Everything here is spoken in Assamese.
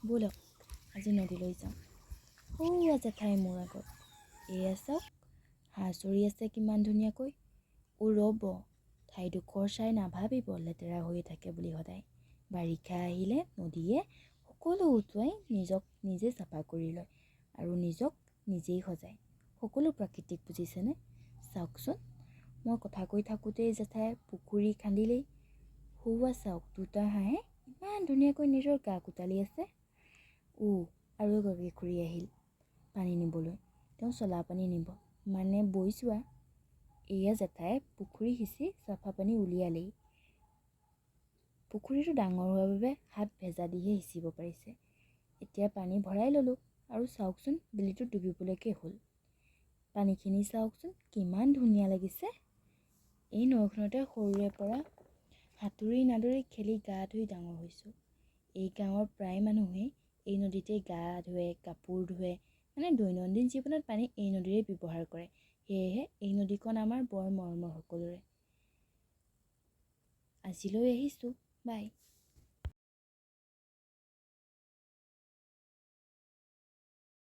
ব'লক আজি নদীলৈ যাওঁ। সৌ জেঠাই মোৰ আগত এয়া চাওক, হাঁহ চৰি আছে কিমান ধুনীয়াকৈ। ৰ'ব, ঠাইডোখৰ চাই নাভাবিব লেতেৰা হৈ থাকে বুলি সদায়। বাৰিষা আহিলে নদীয়ে সকলো উটুৱাই নিজক নিজে চাফা কৰি লয় আৰু নিজক নিজেই সজায়। সকলো প্ৰাকৃতিক, বুজিছেনে? চাওকচোন, মই কথা কৈ থাকোঁতেই জেঠাই পুখুৰী খান্দিলেই। সৌৱা চাওক, দুটা হাঁহে ইমান ধুনীয়াকৈ নিজৰ গা কোটালি আছে। আৰু এগৰাকী খুৰী আহিল পানী নিবলৈ। তেওঁ চলা পানী নিব, মানে বৈ যোৱা। এয়া জেঠাই পুখুৰী সিঁচি চাফা পানী উলিয়ালেই। পুখুৰীটো ডাঙৰ হোৱাৰ বাবে হাত ভেজা দিহে সিঁচিব পাৰিছে। এতিয়া পানী ভৰাই ল'লোঁ আৰু চাওকচোন, বেলিটো ডুবিবলৈকে হ'ল। পানীখিনি চাওকচোন কিমান ধুনীয়া লাগিছে। এই নৈখনতে সৰুৰে পৰা সাঁতুৰি নাদুৰি খেলি গা ধুই ডাঙৰ হৈছোঁ। এই গাঁৱৰ প্ৰায় মানুহেই এই নদীতে গা ধুৱে, কাপোৰ ধুৱে, মানে দৈনন্দিন জীৱনত পানী এই নদীৰে ব্যৱহাৰ কৰে। সেয়েহে এই নদীখন আমাৰ বৰ মৰমৰ সকলোৰে। আজিলৈ আহিছোঁ, বাই।